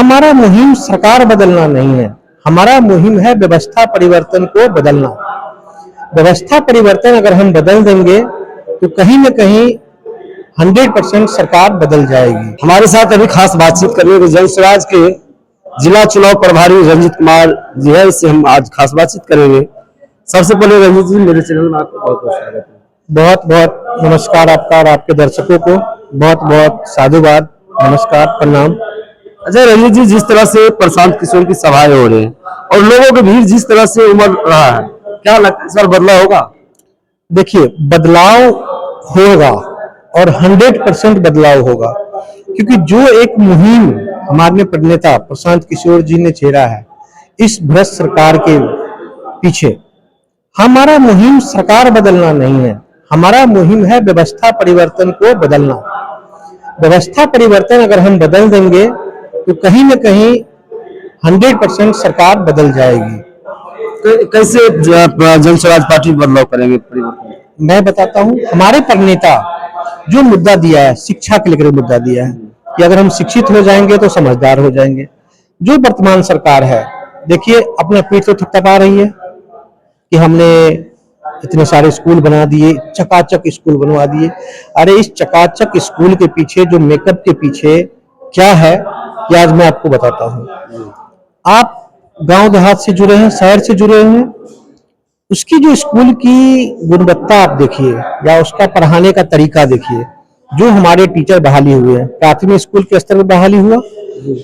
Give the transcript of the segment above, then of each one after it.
हमारा मुहिम सरकार बदलना नहीं है, हमारा मुहिम है व्यवस्था परिवर्तन को बदलना। व्यवस्था परिवर्तन अगर हम बदल देंगे तो कहीं न कहीं 100% सरकार बदल जाएगी। हमारे साथ अभी खास बातचीत करने के जन स्वराज के जिला चुनाव प्रभारी रंजीत कुमार जी है, इससे हम आज खास बातचीत करेंगे। सबसे पहले रंजीत जी, मेरे चैनल में आपका बहुत बहुत स्वागत है। बहुत बहुत नमस्कार आपका और आपके दर्शकों को बहुत बहुत साधुवाद, नमस्कार, प्रणाम। अच्छा रंजीत जी, जिस तरह से प्रशांत किशोर की सभाएं हो रही हैं और लोगों की भीड़ जिस तरह से उमड़ रहा है, क्या लगता है इस बार बदलाव होगा? देखिए, बदलाव होगा और 100% बदलाव होगा, क्योंकि जो एक मुहिम हमारे प्रणेता प्रशांत किशोर जी ने छेड़ा है इस भ्रष्ट सरकार के पीछे, हमारा मुहिम सरकार बदलना नहीं है, हमारा मुहिम है व्यवस्था परिवर्तन को बदलना। व्यवस्था परिवर्तन अगर हम बदल देंगे तो कहीं न कहीं 100% सरकार बदल जाएगी। तो कैसे जन स्वराज पार्टी बदलाव करेंगे, परिवर्तन? मैं बताता हूं, हमारे प्रणेता जो मुद्दा दिया है, शिक्षा के लेकर मुद्दा दिया है कि अगर हम शिक्षित हो जाएंगे तो समझदार हो जाएंगे। जो वर्तमान सरकार है, देखिए अपना पीठ तो थपथपा रही है कि हमने इतने सारे स्कूल बना दिए, चकाचक स्कूल बनवा दिए। अरे इस चकाचक स्कूल के पीछे, जो मेकअप के पीछे क्या है, ये आज मैं आपको बताता हूँ। आप गांव देहात से जुड़े हैं, शहर से जुड़े हैं, उसकी जो स्कूल की गुणवत्ता आप देखिए या उसका पढ़ाने का तरीका देखिए। जो हमारे टीचर बहाली हुए हैं, प्राथमिक स्कूल के स्तर पर बहाली हुआ,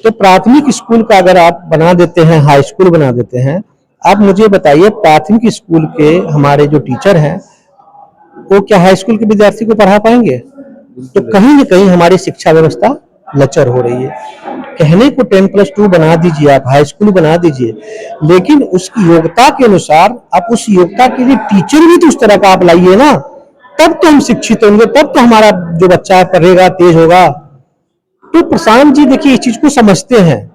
तो प्राथमिक स्कूल का अगर आप बना देते हैं, हाई स्कूल बना देते हैं, आप मुझे बताइए प्राथमिक स्कूल के हमारे जो टीचर हैं वो क्या हाई स्कूल के विद्यार्थी को पढ़ा पाएंगे? तो कहीं न कहीं हमारी शिक्षा व्यवस्था लचर हो रही है। कहने को 10+2 बना दीजिए, आप हाई स्कूल बना दीजिए, लेकिन उसकी योग्यता के अनुसार आप उस योग्यता के लिए टीचर भी तो उस तरह का आप लाइए ना, तब तो हम शिक्षित होंगे, तब तो हमारा जो बच्चा पढ़ेगा तेज होगा। तो प्रशांत जी देखिए इस चीज को समझते हैं।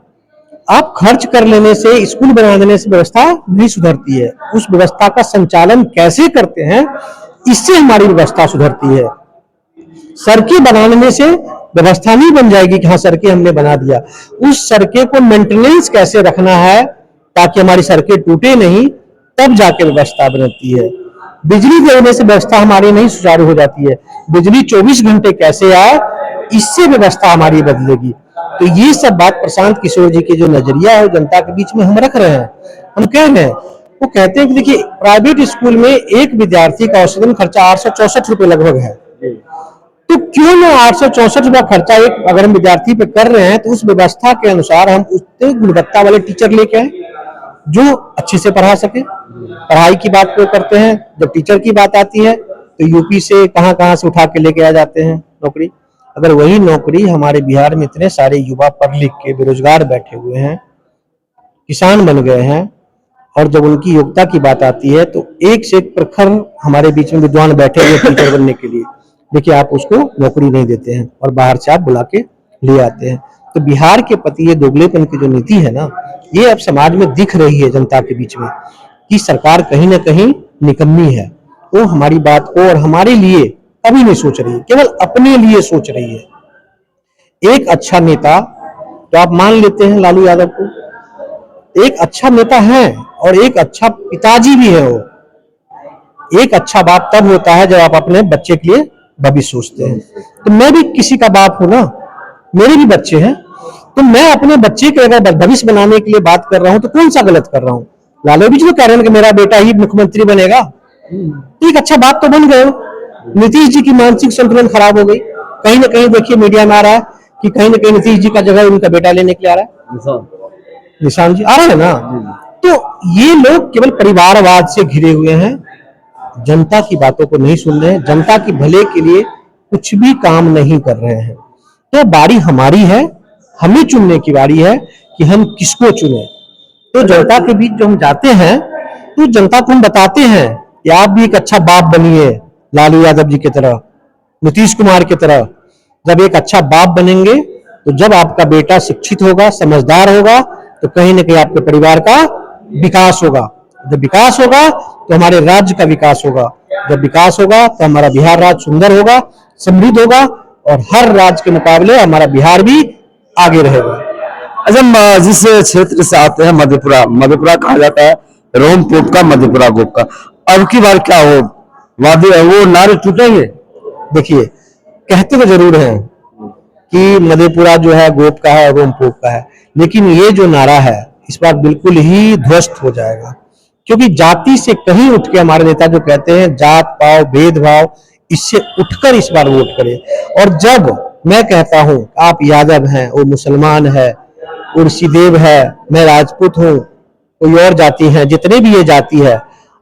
आप खर्च कर लेने से, स्कूल बना देने से व्यवस्था नहीं सुधरती है, उस व्यवस्था का संचालन कैसे करते हैं इससे हमारी व्यवस्था सुधरती है। सड़कें बनाने से व्यवस्था नहीं बन जाएगी कि हाँ सड़कें हमने बना दिया, उस सड़कें को मेंटेनेंस कैसे रखना है ताकि हमारी सड़कें टूटे नहीं, तब जाके व्यवस्था बनती है। बिजली देने से व्यवस्था हमारी नहीं सुचारू हो जाती है, बिजली 24 घंटे कैसे आए इससे व्यवस्था हमारी बदलेगी। तो ये सब बात प्रशांत किशोर जी के जो नजरिया है जनता के बीच में हम रख रहे हैं, हम कह रहे हैं। वो कहते हैं कि देखिए प्राइवेट स्कूल में एक विद्यार्थी का औसतन खर्चा 864 रुपए लगभग है, तो क्यों ना 864 रुपया खर्चा एक अगर हम विद्यार्थी पे कर रहे हैं तो उस व्यवस्था के अनुसार हम उतने गुणवत्ता वाले टीचर लेके आए जो अच्छे से पढ़ा सके। पढ़ाई की बात को करते हैं, जब टीचर की बात आती है तो यूपी से कहां से उठा के लेके आ जाते हैं नौकरी। अगर वही नौकरी हमारे बिहार में इतने सारे युवा पढ़ लिख के बेरोजगार बैठे हुए हैं, किसान बन गए हैं, और जब उनकी योग्यता की बात आती है तो एक से एक प्रखर हमारे बीच में विद्वान बैठे हुए टीचर बनने के लिए, देखिए आप उसको नौकरी नहीं देते हैं और बाहर से आप बुला के ले आते हैं। तो बिहार के प्रति ये दोगलेपन की जो नीति है ना, ये अब समाज में दिख रही है जनता के बीच में कि सरकार कहीं ना कहीं निकम्मी है। वो हमारी बात को और हमारे लिए कभी नहीं सोच रही है, केवल अपने लिए सोच रही है। एक अच्छा नेता, तो आप मान लेते हैं लालू यादव को, एक अच्छा नेता है और एक अच्छा पिताजी भी है। वो एक अच्छा बाप तब होता है जब आप अपने बच्चे के लिए भविष्य सोचते हैं। तो मैं भी किसी का बाप हूं ना, मेरे भी बच्चे हैं, तो मैं अपने बच्चे के अगर भविष्य बनाने के लिए बात कर रहा हूं तो कौन सा गलत कर रहा हूं? लालू भी जो कह रहे हैं कि मेरा बेटा ही मुख्यमंत्री बनेगा, एक अच्छा बाप तो बन गए। नीतीश जी की मानसिक संतुलन खराब हो गई। कहीं ना कहीं देखिए मीडिया में आ रहा है कि कहीं ना कहीं नीतीश जी का जगह उनका बेटा लेने के लिए आ रहा है, निशान जी आ रहे हैं ना। तो ये लोग केवल परिवारवाद से घिरे हुए हैं, जनता की बातों को नहीं सुन रहे हैं, जनता की भले के लिए कुछ भी काम नहीं कर रहे हैं। तो बारी हमारी है, हमें चुनने की बारी है कि हम किसको चुने। तो जनता के बीच जो हम जाते हैं तो जनता को हम बताते हैं कि आप भी एक अच्छा बाप बनिए, लालू यादव जी की तरह, नीतीश कुमार की तरह। जब एक अच्छा बाप बनेंगे तो जब आपका बेटा शिक्षित होगा, समझदार होगा, तो कहीं ना कहीं आपके परिवार का विकास होगा। जब विकास होगा तो हमारे राज्य का विकास होगा, जब विकास होगा तो हमारा बिहार राज्य सुंदर होगा, समृद्ध होगा, और हर राज्य के मुकाबले हमारा बिहार भी आगे रहेगा। अच्छा, जिस क्षेत्र से आते हैं मधेपुरा, मधेपुरा कहा जाता है रोम पोप का, मधेपुरा गोप का, अब की बार क्या हो, वादे वो नारे टूटेंगे? देखिए, कहते तो जरूर हैं कि मधेपुरा जो है गोप का है, रोम पोप का है, लेकिन ये जो नारा है इस बार बिल्कुल ही ध्वस्त हो जाएगा, क्योंकि जाति से कहीं उठ के हमारे नेता जो कहते हैं जात पाव भेदभाव, इससे उठकर इस बार वोट करें। और जब मैं कहता हूं आप यादव हैं, वो मुसलमान है, वो ऋषिदेव है, मैं राजपूत हूं, कोई और जाति है, जितने भी ये जाति है,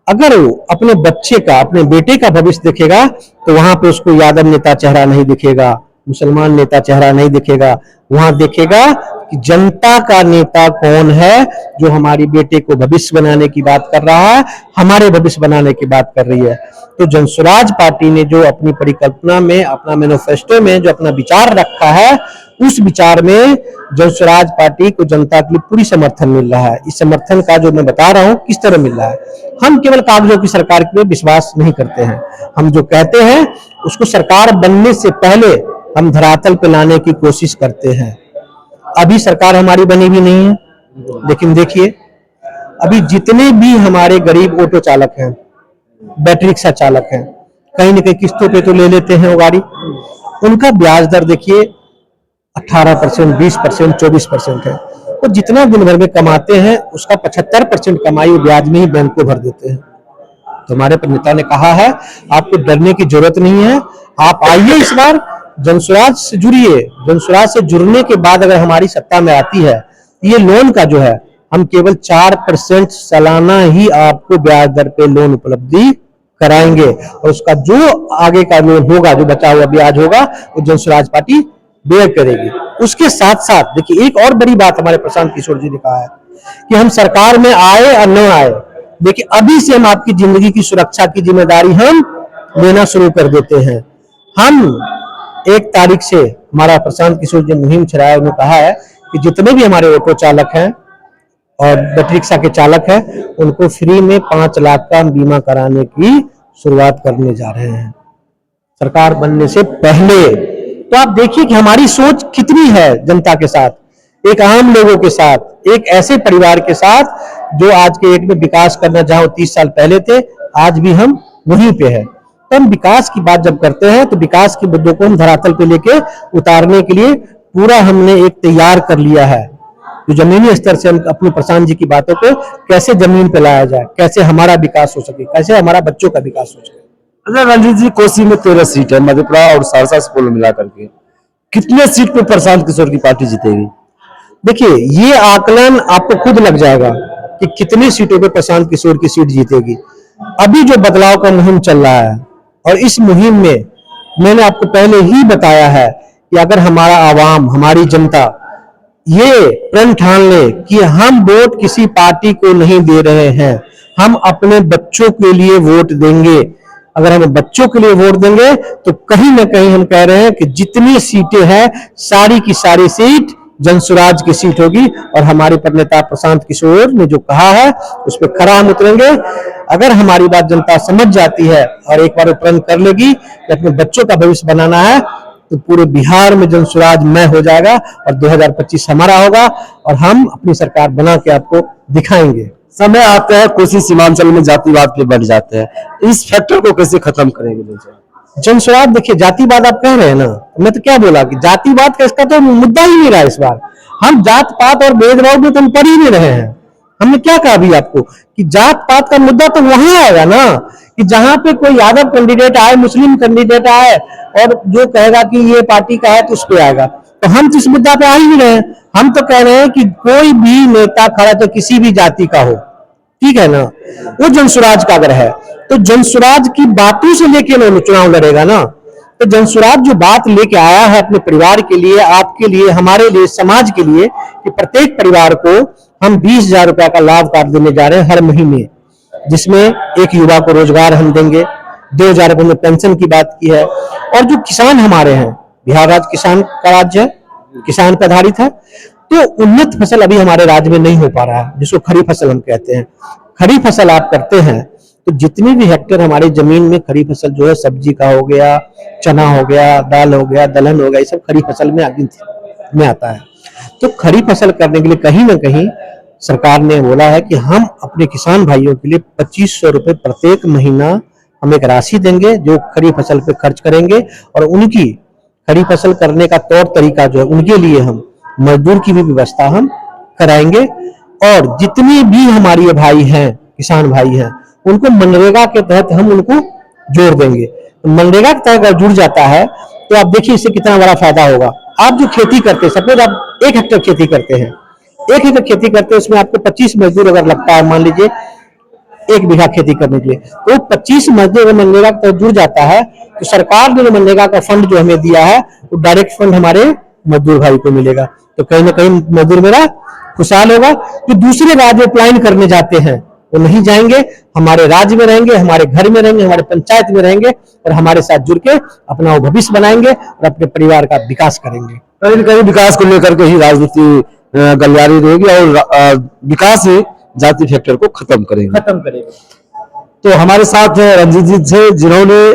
अगर वो अपने बच्चे का, अपने बेटे का भविष्य देखेगा तो वहां पे उसको यादव नेता चेहरा नहीं दिखेगा, मुसलमान नेता चेहरा नहीं दिखेगा, वहां देखेगा कि जनता का नेता कौन है जो हमारी बेटे को भविष्य बनाने की बात कर रहा है, हमारे भविष्य बनाने की बात कर रही है। तो जनसुराज पार्टी ने जो अपनी परिकल्पना में, अपना मैनिफेस्टो में जो अपना विचार रखा है, उस विचार में जनसुराज पार्टी को जनता के लिए पूरी समर्थन मिल रहा है। इस समर्थन का जो मैं बता रहा हूं किस तरह मिल रहा है, हम केवल कागजों की सरकार पे विश्वास नहीं करते हैं, हम जो कहते हैं उसको सरकार बनने से पहले हम धरातल पे लाने की कोशिश करते हैं। अभी सरकार हमारी बनी भी नहीं है, लेकिन देखिए अभी जितने भी हमारे गरीब ऑटो चालक हैं, बैटरी रिक्शा चालक हैं, कहीं न कहीं किस्तों पे तो ले लेते हैं वो गाड़ी, उनका ब्याज दर देखिए 18%, 20%, 24% है। तो जितना दिन भर में कमाते हैं उसका 75% कमाई वो ब्याज में ही बैंक को भर देते हैं। तो हमारे नेता ने कहा है आपको डरने की जरूरत नहीं है, आप आइए इस बार जनसुराज से जुड़िए। जनसुराज से जुड़ने के बाद अगर हमारी सत्ता में आती है, ये लोन का जो है हम केवल 4% सालाना ही आपको ब्याज दर पे लोन उपलब्धि कराएंगे, और उसका जो आगे का लोन होगा, जो बचा हुआ ब्याज होगा, वो जनसुराज पार्टी बेयर करेगी। उसके साथ साथ देखिए एक और बड़ी बात हमारे प्रशांत किशोर जी ने कहा है कि हम सरकार में आए और न आए, देखिए अभी से हम आपकी जिंदगी की सुरक्षा की जिम्मेदारी हम लेना शुरू कर देते हैं। हम 1 तारीख से हमारा प्रशांत किशोर जी मुहिम चलाया, उन्होंने कहा है कि जितने भी हमारे ऑटो चालक हैं और बैटरी रिक्शा के चालक हैं, उनको फ्री में 5 लाख का बीमा कराने की शुरुआत करने जा रहे हैं सरकार बनने से पहले। तो आप देखिए कि हमारी सोच कितनी है जनता के साथ, एक आम लोगों के साथ, एक ऐसे परिवार के साथ जो आज के डेट में विकास करना जहां 30 साल पहले थे, आज भी हम वहीं पे हैं। तो हम विकास की बात जब करते हैं तो विकास के मुद्दों को हम धरातल पे लेके उतारने के लिए पूरा हमने एक तैयार कर लिया है, जो जमीनी स्तर से हम अपने प्रशांत जी की बातों को कैसे जमीन पे लाया जाए, कैसे हमारा विकास हो सके, कैसे हमारा बच्चों का विकास हो सके। अच्छा रणजीत जी, कोसी में 13 सीट है, मधेपुरा और सहरसा सुपौल मिला करके कितने सीट पे प्रशांत किशोर की पार्टी जीतेगी? देखिए ये आकलन आपको खुद लग जाएगा कि कितनी सीटों पे प्रशांत किशोर की सीट जीतेगी। अभी जो बदलाव का मुहिम चल रहा है, और इस मुहिम में मैंने आपको पहले ही बताया है कि अगर हमारा आवाम, हमारी जनता ये प्रण ठान ले कि हम वोट किसी पार्टी को नहीं दे रहे हैं, हम अपने बच्चों के लिए वोट देंगे, अगर हम बच्चों के लिए वोट देंगे तो कहीं ना कहीं हम कह रहे हैं कि जितनी सीटें हैं सारी की सारी सीट जनसुराज की सीट होगी, और हमारे नेता प्रशांत किशोर ने जो कहा है उस पर खरा हम उतरेंगे। अगर हमारी बात जनता समझ जाती है और एक बार प्रण कर लेगी कि अपने बच्चों का भविष्य बनाना है, तो पूरे बिहार में जनसुराज मय हो जाएगा और 2025 हमारा होगा, और हम अपनी सरकार बना के आपको दिखाएंगे। समय आता है कोसी सीमांचल में जातिवाद पे बढ़ जाते हैं, इस फैक्टर को कैसे खत्म करेंगे जनसुराज? देखिए जातिवाद आप कह रहे हैं ना, मैं तो क्या बोला कि जातिवाद का इसका तो मुद्दा ही नहीं रहा इस बार। हम जात पात और भेदभाव में तो हम पढ़ ही नहीं रहे हैं। हमने क्या कहा अभी आपको कि जात पात का मुद्दा तो वहां आएगा ना, कि जहां पे कोई यादव कैंडिडेट आए, मुस्लिम कैंडिडेट आए और जो कहेगा कि ये पार्टी का है तो उस पर आएगा। तो हम तो इस मुद्दा पे आ ही नहीं रहे हैं। हम तो कह रहे हैं कि कोई भी नेता खड़ा तो किसी भी जाति का हो, ठीक है ना, वो जनसुराज का अगर है तो जनसुराज की बातों से लेके ना चुनाव लड़ेगा ना। तो जनसुराज जो बात लेके आया है अपने परिवार के लिए, आपके लिए, हमारे लिए, समाज के लिए, कि प्रत्येक परिवार को हम 20,000 रुपया का लाभ कार्ड देने जा रहे हैं हर महीने, जिसमें एक युवा को रोजगार हम देंगे, 2,000 रुपये में पेंशन की बात की है। और जो किसान हमारे हैं, बिहार राज्य किसान का राज्य है, किसान पर आधारित है, तो उन्नत फसल अभी हमारे राज्य में नहीं हो पा रहा है, जिसको खड़ी फसल हम कहते हैं। खड़ी फसल आप करते हैं तो जितनी भी हेक्टेयर हमारी जमीन में खड़ी फसल जो है, सब्जी का हो गया, चना हो गया, दाल हो गया, दलहन हो गया, ये सब खड़ी फसल में आता है। तो खड़ी फसल करने के लिए कहीं ना कहीं सरकार ने बोला है कि हम अपने किसान भाइयों के लिए 2500 रुपए प्रत्येक महीना हम एक राशि देंगे जो खड़ी फसल पे खर्च करेंगे, और उनकी खड़ी फसल करने का तौर तरीका जो है उनके लिए हम मजदूर की भी व्यवस्था हम कराएंगे। और जितने भी हमारे भाई हैं, किसान भाई हैं, उनको मनरेगा के तहत हम उनको जोड़ देंगे। तो मनरेगा के तहत अगर जुड़ जाता है तो आप देखिए इससे कितना बड़ा फायदा होगा। आप जो खेती करते हैं, सपोज आप 1 हेक्टेयर खेती करते हैं, 1 हेक्टेयर खेती करते हैं, उसमें आपको 25 मजदूर अगर लगता है, मान लीजिए 1 बीघा खेती करने के लिए, तो 25 मजदूर अगर मनरेगा के तहत जुड़ जाता है तो सरकार ने मनरेगा का फंड जो हमें दिया है वो डायरेक्ट फंड हमारे मजदूर भाई को मिलेगा। तो कहीं ना कहीं मजदूर मेरा खुशहाल होगा। जो दूसरे राज्य पलायन करने जाते हैं वो नहीं जाएंगे, हमारे राज्य में रहेंगे, हमारे घर में रहेंगे, हमारे पंचायत में रहेंगे और हमारे साथ जुड़ के अपना वो भविष्य बनाएंगे और अपने परिवार का विकास करेंगे। कहीं न कहीं विकास को लेकर के ही राजनीति गलियारी रहेगी और विकास ही जाति फैक्टर को खत्म करेगा। तो हमारे साथ रंजीत जी थे, जिन्होंने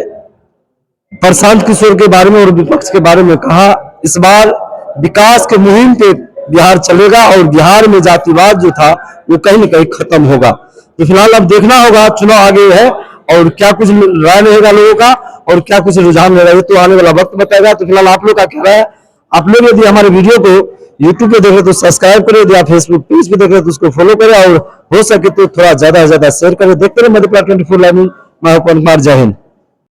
प्रशांत किशोर के बारे में और विपक्ष के बारे में कहा इस बार विकास के मुहिम पे बिहार चलेगा और बिहार में जातिवाद जो था वो कहीं न कहीं खत्म होगा। तो फिलहाल अब देखना होगा, चुनाव आगे है और क्या कुछ राय रहेगा लोगों का और क्या कुछ रुझान रहेगा तो आने वाला वक्त बताएगा। तो फिलहाल आप लोग का क्या राय है? आप लोग यदि हमारे वीडियो को यूट्यूब पे देख रहे तो सब्सक्राइब करें, यदि आप फेसबुक पेज पे देख रहे तो उसको फॉलो करें और हो सके तो थोड़ा ज्यादा से ज्यादा शेयर करें। देखते रहे मध्यप्रदेश 24 लाइव। मैं कुमार, जय हिंद।